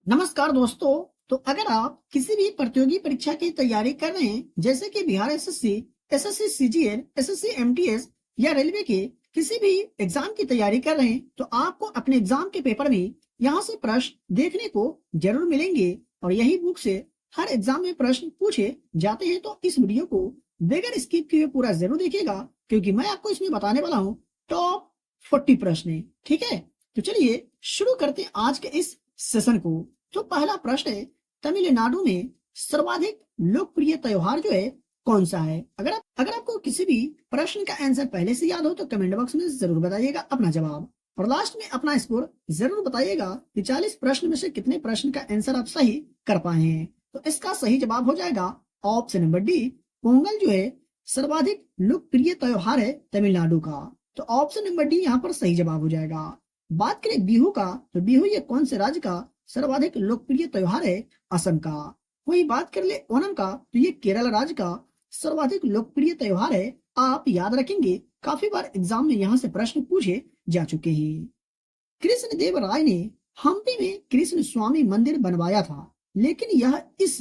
नमस्कार दोस्तों। तो अगर आप किसी भी प्रतियोगी परीक्षा की तैयारी कर रहे हैं, जैसे कि Bihar SSC, SSC CGL, SSC MTS या रेलवे के किसी भी एग्जाम की तैयारी कर रहे हैं, तो आपको अपने एग्जाम के पेपर में यहाँ से प्रश्न देखने को जरूर मिलेंगे और यही बुक से हर एग्जाम में प्रश्न पूछे जाते हैं। तो इस वीडियो को बगैर स्किप किए पूरा जरूर देखिएगा, क्योंकि मैं आपको इसमें बताने वाला हूँ टॉप 40 प्रश्न। ठीक है, तो चलिए शुरू करते हैं आज के इस सेशन को। तो पहला प्रश्न है, तमिलनाडु में सर्वाधिक लोकप्रिय त्योहार जो है कौन सा है? अगर आपको किसी भी प्रश्न का आंसर पहले से याद हो तो कमेंट बॉक्स में जरूर बताइएगा अपना जवाब, और लास्ट में अपना स्कोर जरूर बताइएगा कि 40 प्रश्न में से कितने प्रश्न का आंसर आप सही कर पाए हैं। तो इसका सही जवाब हो जाएगा ऑप्शन नंबर डी, पोंगल जो है सर्वाधिक लोकप्रिय त्योहार है तमिलनाडु का। तो ऑप्शन नंबर डी यहाँ पर सही जवाब हो जाएगा। बात करें बिहू का, तो बिहू ये कौन से राज्य का सर्वाधिक लोकप्रिय त्योहार है? असम का। वही बात कर ले ओणम का, तो ये केरल राज्य का सर्वाधिक लोकप्रिय त्योहार है। आप याद रखेंगे, काफी बार एग्जाम में यहाँ से प्रश्न पूछे जा चुके हैं। कृष्ण देव राय ने हम्पी में कृष्ण स्वामी मंदिर बनवाया था, लेकिन यह इस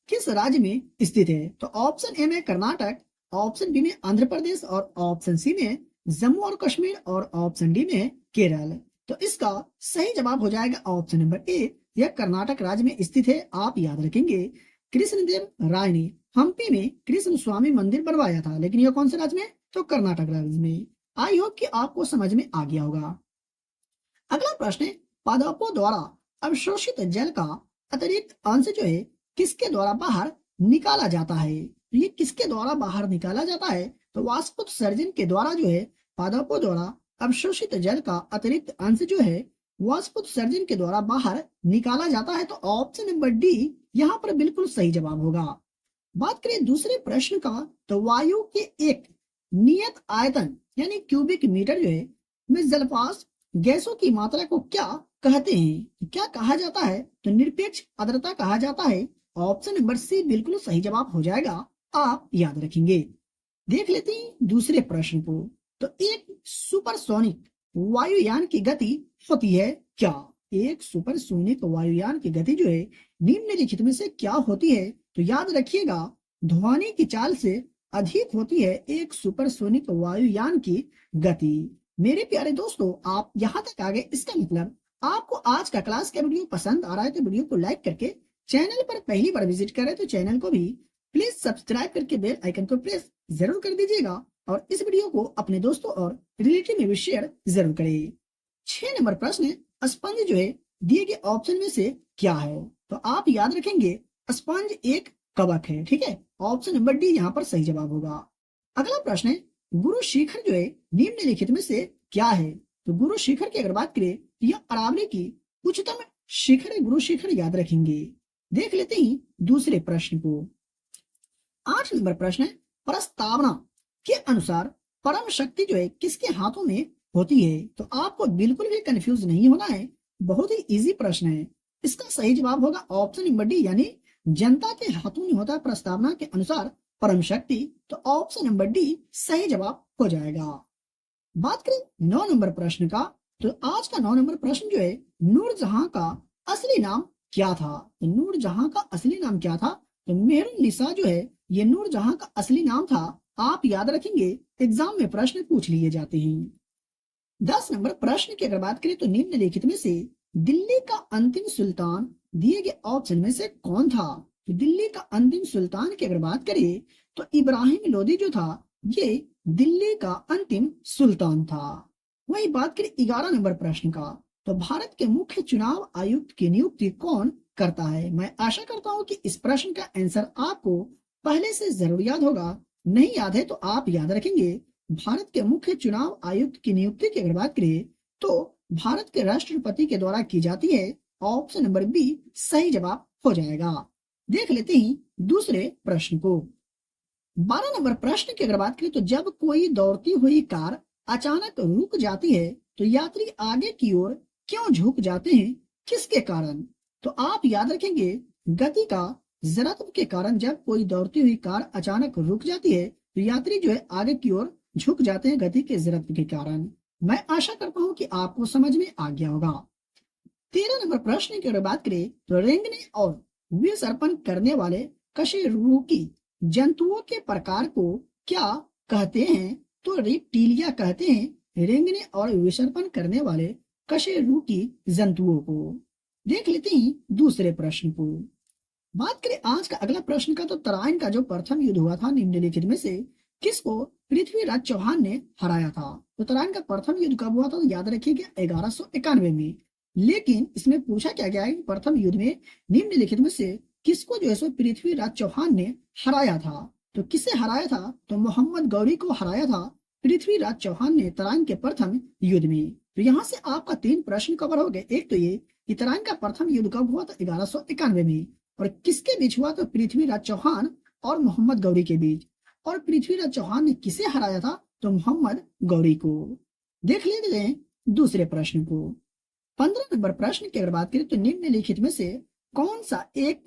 किस राज्य में स्थित है? तो ऑप्शन ए में कर्नाटक, ऑप्शन बी में आंध्र प्रदेश और ऑप्शन सी में जम्मू और कश्मीर और ऑप्शन डी में केरल। तो इसका सही जवाब हो जाएगा ऑप्शन नंबर ए, यह कर्नाटक राज्य में स्थित है। आप याद रखेंगे, कृष्णदेव राय ने हम्पी में कृष्ण स्वामी मंदिर बनवाया था, लेकिन यह कौन से राज्य में? तो कर्नाटक राज्य में। आई होप कि आपको समझ में आ गया होगा। अगला प्रश्न है, पादपों द्वारा अवशोषित जल का अतिरिक्त अंश जो है किसके द्वारा बाहर निकाला जाता है? तो ये किसके द्वारा बाहर निकाला जाता है? तो वाष्पोत्सर्जन के द्वारा जो है पादपों द्वारा अवशोषित जल का अतिरिक्त अंश जो है वाष्पोत्सर्जन के द्वारा बाहर निकाला जाता है। तो ऑप्शन नंबर डी यहाँ पर बिल्कुल सही जवाब होगा। बात करें दूसरे प्रश्न का, तो वायु के एक नियत आयतन यानी क्यूबिक मीटर जो है में जलपास गैसों की मात्रा को क्या कहते हैं? क्या कहा जाता है? तो निरपेक्ष आर्द्रता कहा जाता है। ऑप्शन नंबर सी बिल्कुल सही जवाब हो जाएगा। आप याद रखेंगे। देख लेते हैं दूसरे प्रश्न को। तो एक सुपरसोनिक वायुयान की गति होती है क्या? एक सुपरसोनिक वायुयान की गति जो है निम्नलिखित में से क्या होती है? तो याद रखिएगा, ध्वनि की चाल से अधिक होती है एक सुपरसोनिक वायुयान की गति। मेरे प्यारे दोस्तों, आप यहाँ तक आ गए, इसका मतलब आपको आज का क्लास का वीडियो पसंद आ रहा है। तो वीडियो को लाइक करके चैनल पर पहली बार विजिट करें तो चैनल को भी प्लीज सब्सक्राइब करके बेल आइकन को प्रेस जरूर कर दीजिएगा, और इस वीडियो को अपने दोस्तों और रिलेटिव में भी शेयर जरूर करें। 6 नंबर प्रश्न, स्पंज जो है दिए गए ऑप्शन में से क्या है? तो आप याद रखेंगे, स्पंज एक कवक है। ठीक है, ऑप्शन नंबर डी यहाँ पर सही जवाब होगा। अगला प्रश्न है, गुरु शिखर जो है निम्नलिखित में से क्या है? तो गुरु शिखर की अगर बात करें तो यह अरावली की उच्चतम शिखर है, गुरु शिखर याद रखेंगे। देख लेते ही दूसरे प्रश्न को। 8 नंबर प्रश्न है, प्रस्तावना के अनुसार परम शक्ति जो है किसके हाथों में होती है? तो आपको बिल्कुल भी कंफ्यूज नहीं होना है, बहुत ही इजी प्रश्न है। इसका सही जवाब होगा ऑप्शन नंबर डी, यानी जनता के हाथों में होता है प्रस्तावना के अनुसार परम शक्ति। तो ऑप्शन नंबर डी सही जवाब हो जाएगा। बात करें 9 नंबर प्रश्न का, तो आज का 9 नंबर प्रश्न जो है, नूरजहां का असली नाम क्या था? तो नूरजहां का असली नाम क्या था? तो मेहरुन्निसा जो है ये नूरजहां का असली नाम था। आप याद रखेंगे, एग्जाम में प्रश्न पूछ लिए जाते हैं। 10 नंबर प्रश्न की अगर बात करें तो निम्नलिखित में से दिल्ली का अंतिम सुल्तान दिए गए ऑप्शन में से कौन था? तो दिल्ली का अंतिम सुल्तान की अगर बात करें तो इब्राहिम लोदी जो था ये दिल्ली का अंतिम सुल्तान था। वही बात करें 11 नंबर प्रश्न का, तो भारत के मुख्य चुनाव आयुक्त की नियुक्ति कौन करता है? मैं आशा करता हूं कि इस प्रश्न का आंसर आपको पहले से जरूर याद होगा। नहीं याद है तो आप याद रखेंगे, भारत के मुख्य चुनाव आयुक्त की नियुक्ति की अगर बात करें तो भारत के राष्ट्रपति के द्वारा की जाती है। ऑप्शन नंबर बी सही जवाब हो जाएगा। देख लेते ही दूसरे प्रश्न को। 12 नंबर प्रश्न की अगर बात करें तो जब कोई दौड़ती हुई कार अचानक रुक जाती है तो यात्री आगे की ओर क्यों झुक जाते हैं? किसके कारण? तो आप याद रखेंगे, गति का जड़त्व के कारण जब कोई दौड़ती हुई कार अचानक रुक जाती है तो यात्री जो है आगे की ओर झुक जाते हैं गति के जड़त्व के कारण। मैं आशा करता हूं कि आपको समझ में आ गया होगा। 13 नंबर प्रश्न की अगर बात करें तो रेंगने और विसर्पण करने वाले कशेरुकी जंतुओं के प्रकार को क्या कहते हैं? तो रिप्टीलिया कहते हैं रेंगने और विसर्पण करने वाले कशेरुकी जंतुओं को। देख लेते हैं दूसरे प्रश्न को। बात करें आज का अगला प्रश्न का तो तराइन का जो प्रथम युद्ध हुआ था निम्नलिखित में से किसको पृथ्वीराज चौहान ने हराया था? तो तराइन का प्रथम युद्ध कब हुआ था? तो याद रखिएगा 1191 में। लेकिन इसमें पूछा क्या गया है कि प्रथम युद्ध में निम्नलिखित में से किसको जो है सो पृथ्वीराज चौहान ने हराया था? तो किसे हराया था? तो मोहम्मद गौरी को हराया था पृथ्वीराज चौहान ने तराइन के प्रथम युद्ध में। तो यहाँ से आपका 3 प्रश्न कवर हो गए। एक तो ये कि तराइन का प्रथम युद्ध कब हुआ था? 1191 में। और किसके बीच हुआ? तो पृथ्वीराज चौहान और मोहम्मद गौरी के बीच। और पृथ्वीराज चौहान ने किसे हराया था? तो मोहम्मद गौरी को। देख लेते हैं दूसरे प्रश्न को। 15 नंबर प्रश्न की अगर बात करें तो निम्नलिखित में से कौन सा एक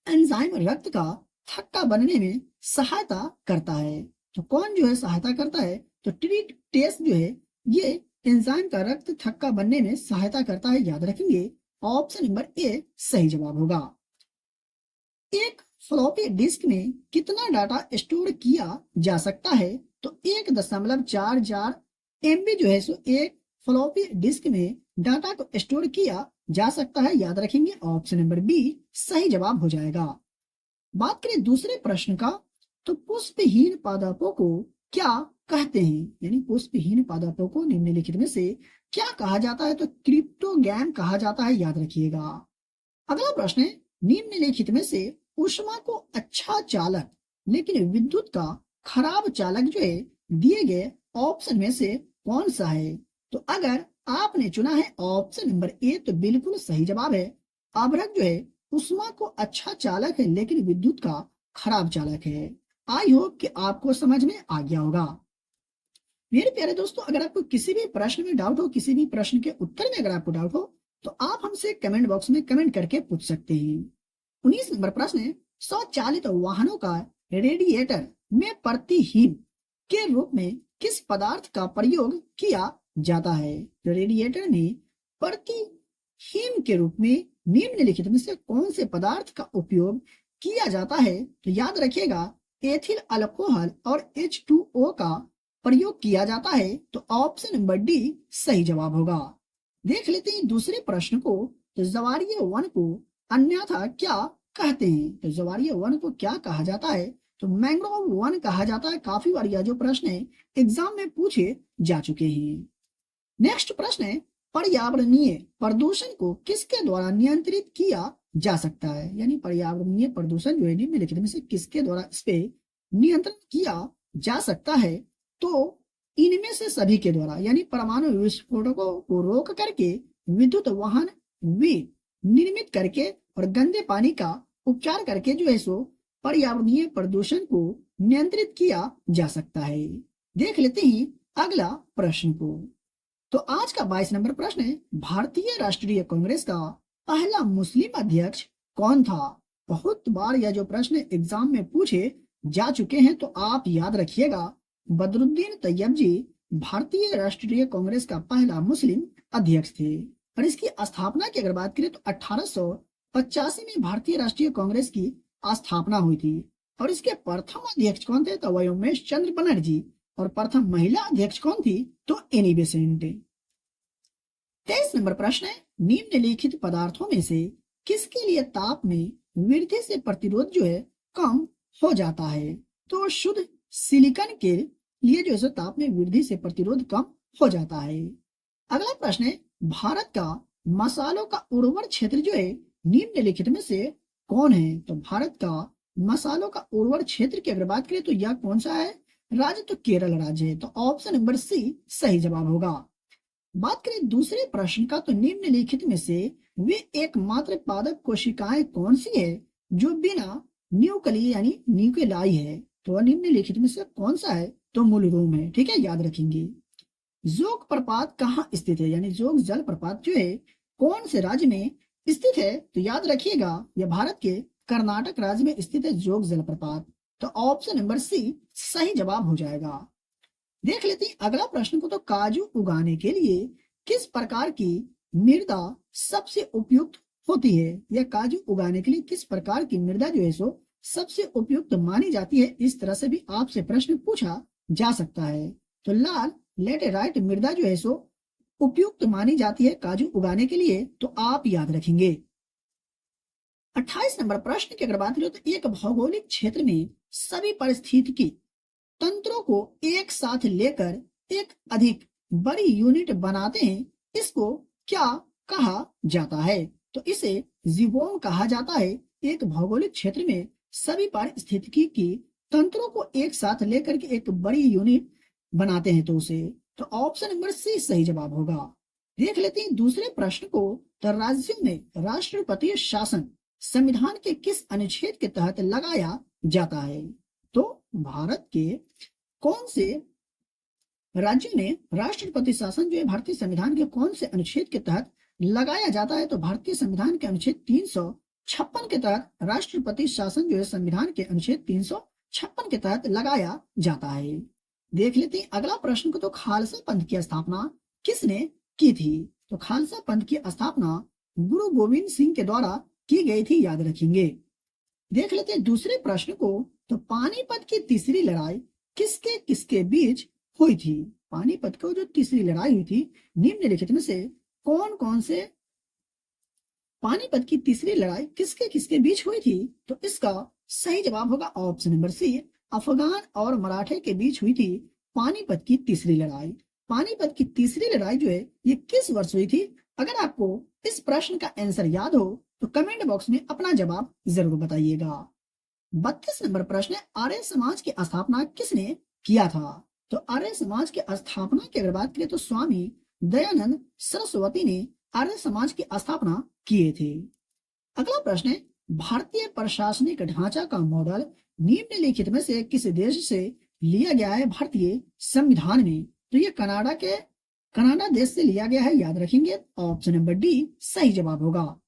एंजाइम रक्त का थक्का बनने में सहायता करता है? तो कौन जो है सहायता करता है? तो ट्रीटेस जो है ये एंजाइम का रक्त थक्का बनने में सहायता करता है। याद रखेंगे ऑप्शन नंबर ए सही जवाब होगा। एक फ्लॉपी डिस्क में कितना डाटा स्टोर किया जा सकता है? तो 1.44 MB जो है सो एक फ्लॉपी डिस्क में डाटा को स्टोर किया जा सकता है। याद रखेंगे ऑप्शन नंबर बी सही जवाब हो जाएगा। बात करें दूसरे प्रश्न का तो पुष्पहीन पादपों को क्या कहते हैं? यानी पुष्पहीन पादपों को निम्नलिखित में से क्या कहा जाता है? तो क्रिप्टोगैम कहा जाता है। याद रखिएगा। अगला प्रश्न है निम्नलिखित में से ऊष्मा को अच्छा चालक लेकिन विद्युत का खराब चालक जो है दिए गए ऑप्शन में से कौन सा है? तो अगर आपने चुना है ऑप्शन नंबर ए तो बिल्कुल सही जवाब है। अभ्रक जो है ऊष्मा को अच्छा चालक है लेकिन विद्युत का खराब चालक है। आई होप कि आपको समझ में आ गया होगा। मेरे प्यारे दोस्तों, अगर आपको किसी भी प्रश्न में डाउट हो, किसी भी प्रश्न के उत्तर में अगर आपको डाउट हो तो आप हमसे कमेंट बॉक्स में कमेंट करके पूछ सकते हैं। 19 नंबर प्रश्न है स्वचालित वाहनों का रेडिएटर में प्रतिहीन के रूप में किस पदार्थ का प्रयोग किया जाता है? तो रेडिएटर में प्रतिहीन के रूप में निम्नलिखित में से कौन से पदार्थ का उपयोग किया जाता है? तो याद रखिएगा एथिल अल्कोहल और H2O का प्रयोग किया जाता है। तो ऑप्शन नंबर डी सही जवाब होगा। देख लेते हैं दूसरे प्रश्न को। तो जवारीय वन को अन्यथा क्या कहते हैं? तो जवारीय वन को क्या कहा जाता है? तो मैंग्रोव वन कहा जाता है। काफी बार यह जो प्रश्न है एग्जाम में पूछे जा चुके हैं। नेक्स्ट प्रश्न है पर्यावरणीय प्रदूषण को किसके द्वारा नियंत्रित किया जा सकता है? यानी पर्यावरणीय प्रदूषण जो है निम्नलिखित में से किसके द्वारा इस पे नियंत्रण किया जा सकता है? तो इनमें से सभी के द्वारा, यानी परमाणु विस्फोटकों को रोक करके, विद्युत वाहन निर्मित करके और गंदे पानी का उपचार करके जो है सो पर्यावरणीय प्रदूषण को नियंत्रित किया जा सकता है। देख लेते हैं अगला प्रश्न को। तो आज का 22 नंबर प्रश्न है भारतीय राष्ट्रीय कांग्रेस का पहला मुस्लिम अध्यक्ष कौन था? बहुत बार यह जो प्रश्न एग्जाम में पूछे जा चुके हैं, तो आप याद रखिएगा बदरुद्दीन तैयब जी भारतीय राष्ट्रीय कांग्रेस का पहला मुस्लिम अध्यक्ष थे। और इसकी स्थापना की अगर बात करें तो 1885 में भारतीय राष्ट्रीय कांग्रेस की स्थापना हुई थी। और इसके प्रथम अध्यक्ष कौन थे? तो वह उमेश चंद्र बनर्जी। और प्रथम महिला अध्यक्ष कौन थी? तो एनी बेसेंट। 23 नंबर प्रश्न है निम्नलिखित पदार्थों में से किसके लिए ताप में वृद्धि से प्रतिरोध जो है कम हो जाता है? तो शुद्ध सिलिकॉन के लिए जो है ताप में वृद्धि से प्रतिरोध कम हो जाता है। अगला प्रश्न है भारत का मसालों का उर्वर क्षेत्र जो है निम्नलिखित में से कौन है? तो भारत का मसालों का उर्वर क्षेत्र की अगर बात करें तो यह कौन सा है राज्य? तो केरल राज्य है। तो ऑप्शन नंबर सी सही जवाब होगा। बात करें दूसरे प्रश्न का तो निम्नलिखित में से वे एकमात्र पादप कोशिकाएं कौन सी है जो बिना न्यूक्लिय यानी न्यूक्लियाई है? तो निम्नलिखित में से कौन सा है? तो मूलरूम है। ठीक है, याद रखेंगे। जोग प्रपात कहाँ स्थित है? यानी जोग जल प्रपात जो है कौन से राज्य में स्थित है? तो याद रखिएगा यह भारत के कर्नाटक राज्य में स्थित है जोग जल प्रपात। तो ऑप्शन नंबर सी सही जवाब हो जाएगा। देख लेते हैं अगला प्रश्न को। तो काजू उगाने के लिए किस प्रकार की मृदा सबसे उपयुक्त होती है, या काजू उगाने के लिए किस प्रकार की मृदा जो है सो सबसे उपयुक्त मानी जाती है? इस तरह से भी आपसे प्रश्न पूछा जा सकता है। तो लाल लेटेराइट मृदा जो है सो उपयुक्त मानी जाती है काजू उगाने के लिए, तो आप याद रखेंगे। 28 नंबर प्रश्न की अगर बात करें तो एक भौगोलिक क्षेत्र में सभी पारिस्थितिकी तंत्रों को एक साथ लेकर एक अधिक बड़ी यूनिट बनाते हैं, इसको क्या कहा जाता है? तो इसे जीवोम कहा जाता है। एक भौगोलिक क्षेत्र में सभी पारिस्थितिकी की तंत्रों को एक साथ लेकर के एक बड़ी यूनिट बनाते हैं, तो उसे, तो ऑप्शन नंबर सी सही जवाब होगा। देख लेते हैं दूसरे प्रश्न को। तो राज्यों में राष्ट्रपति शासन संविधान के किस अनुच्छेद के तहत लगाया जाता है? तो भारत के कौन से राज्य में राष्ट्रपति शासन जो है भारतीय संविधान के कौन से अनुच्छेद के तहत लगाया जाता है? तो भारतीय संविधान के अनुच्छेद 356 के तहत राष्ट्रपति शासन जो है संविधान के अनुच्छेद 356 के तहत लगाया जाता है। देख लेते हैं अगला प्रश्न को। तो खालसा पंथ की स्थापना किसने की थी? तो खालसा पंथ की स्थापना गुरु गोविंद सिंह के द्वारा की गई थी, याद रखेंगे। देख लेते हैं दूसरे प्रश्न को। तो पानीपत की तीसरी लड़ाई किसके किसके बीच हुई थी? पानीपत को जो तीसरी लड़ाई हुई थी, निम्नलिखित में से कौन कौन से पानीपत की तीसरी लड़ाई किसके किसके बीच हुई थी? तो इसका सही जवाब होगा ऑप्शन नंबर सी, अफगान और मराठे के बीच हुई थी पानीपत की तीसरी लड़ाई। पानीपत की तीसरी लड़ाई जो है ये किस वर्ष हुई थी? अगर आपको इस प्रश्न का आंसर याद हो तो कमेंट बॉक्स में अपना जवाब जरूर बताइएगा। 32 नंबर प्रश्न है, आर्य समाज की स्थापना किसने किया था? तो आर्य समाज की स्थापना की अगर बात करें तो स्वामी दयानंद सरस्वती ने आर्य समाज की स्थापना किए थे। अगला प्रश्न है, भारतीय प्रशासनिक ढांचा का मॉडल निम्नलिखित में से किस देश से लिया गया है भारतीय संविधान में? तो ये कनाडा देश से लिया गया है, याद रखेंगे। ऑप्शन नंबर डी सही जवाब होगा।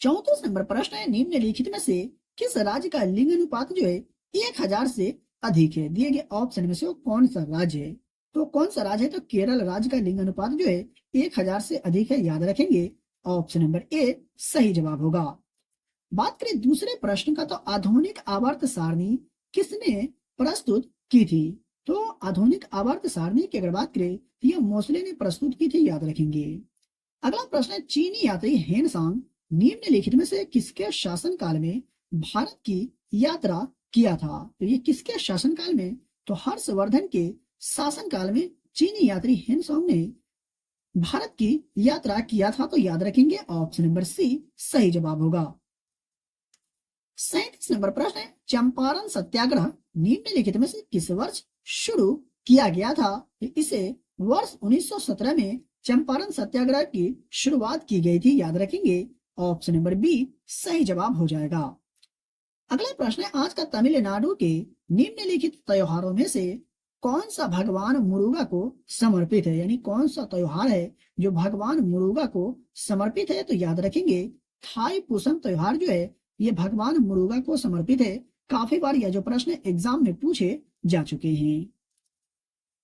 34 नंबर प्रश्न है, निम्नलिखित में से किस राज्य का लिंग अनुपात जो है 1000 से अधिक है? दिए गए ऑप्शन में से वो कौन सा राज्य है? तो कौन सा राज्य है? तो केरल राज्य का लिंग अनुपात जो है 1000 से अधिक है, याद रखेंगे। ऑप्शन नंबर ए सही जवाब होगा। बात करें दूसरे प्रश्न का। तो आधुनिक आवर्त सारणी किसने प्रस्तुत की थी? तो आधुनिक आवर्त सारणी की अगर बात करें तो यह मोसले ने प्रस्तुत की थी, याद रखेंगे। अगला प्रश्न है, चीनी यात्री हेनसांग निम्नलिखित में से किसके शासनकाल में भारत की यात्रा किया था? तो ये किसके शासनकाल में? तो हर्षवर्धन के शासनकाल में चीनी यात्री हेनसांग ने भारत की यात्रा किया था, तो याद रखेंगे। ऑप्शन नंबर सी सही जवाब होगा। 37 नंबर प्रश्न है, चंपारण सत्याग्रह निम्नलिखित में से किस वर्ष शुरू किया गया था? इसे वर्ष 1917 में चंपारण सत्याग्रह की शुरुआत की गई थी, याद रखेंगे। ऑप्शन नंबर बी सही जवाब हो जाएगा। अगला प्रश्न है, आज का तमिलनाडु के निम्नलिखित त्योहारों में से कौन सा भगवान मुरुगा को समर्पित है? यानी कौन सा त्योहार है जो भगवान मुरुगा को समर्पित है? तो याद रखेंगे थाई पुसम त्योहार जो है ये भगवान मुरुगा को समर्पित है। काफी बार यह जो प्रश्न एग्जाम में पूछे जा चुके हैं।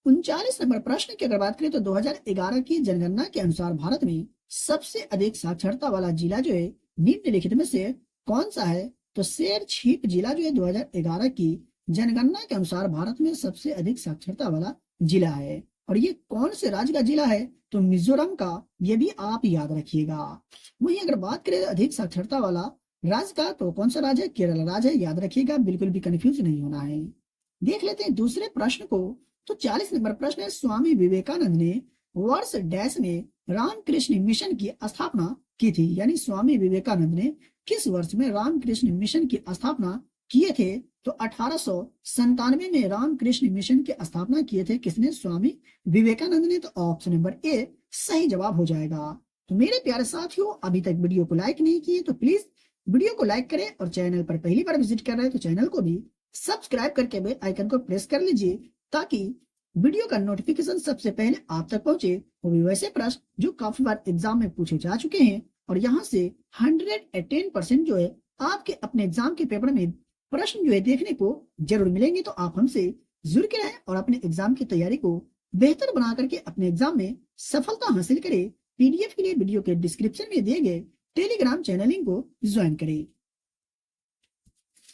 39 नंबर प्रश्न की अगर बात करें तो 2011 की जनगणना के अनुसार भारत में सबसे अधिक साक्षरता वाला जिला जो है निम्नलिखित में से कौन सा है? तो शेर छिप जिला जो है 2011 की जनगणना के अनुसार भारत में सबसे अधिक साक्षरता वाला जिला है। और ये कौन से राज्य का जिला है? तो मिजोरम का, ये भी आप याद रखिएगा। वहीं अगर बात करें अधिक साक्षरता वाला राज्य का तो कौन सा राज्य है? केरल राज्य है, याद रखिएगा, बिल्कुल भी कंफ्यूज नहीं होना है। देख लेते हैं दूसरे प्रश्न को। तो 40 नंबर प्रश्न है, स्वामी विवेकानंद ने वर्ष डैश में रामकृष्ण मिशन की स्थापना की थी? यानी स्वामी विवेकानंद ने किस वर्ष में रामकृष्ण मिशन की स्थापना किए थे? तो 1897 में रामकृष्ण मिशन की स्थापना किए थे। किसने? स्वामी विवेकानंद ने। तो ऑप्शन नंबर ए सही जवाब हो जाएगा। तो मेरे प्यारे साथियों, अभी तक वीडियो को लाइक नहीं किए तो प्लीज वीडियो को लाइक करें, और चैनल पर पहली बार विजिट कर रहे हैं तो चैनल को भी सब्सक्राइब करके बेल आइकन को प्रेस कर लीजिए, ताकि वीडियो का नोटिफिकेशन सबसे पहले आप तक पहुंचे। वो भी वैसे प्रश्न जो काफी बार एग्जाम में पूछे जा चुके हैं, और यहाँ से 110% जो है आपके अपने एग्जाम के पेपर में प्रश्न जो है देखने को जरूर मिलेंगे। तो आप हमसे जुड़ के रहें और अपने एग्जाम की तैयारी को बेहतर बना करके अपने एग्जाम में सफलता हासिल करें। पीडीएफ के लिए वीडियो के डिस्क्रिप्शन में दिए गए टेलीग्राम चैनल लिंक को ज्वाइन करें।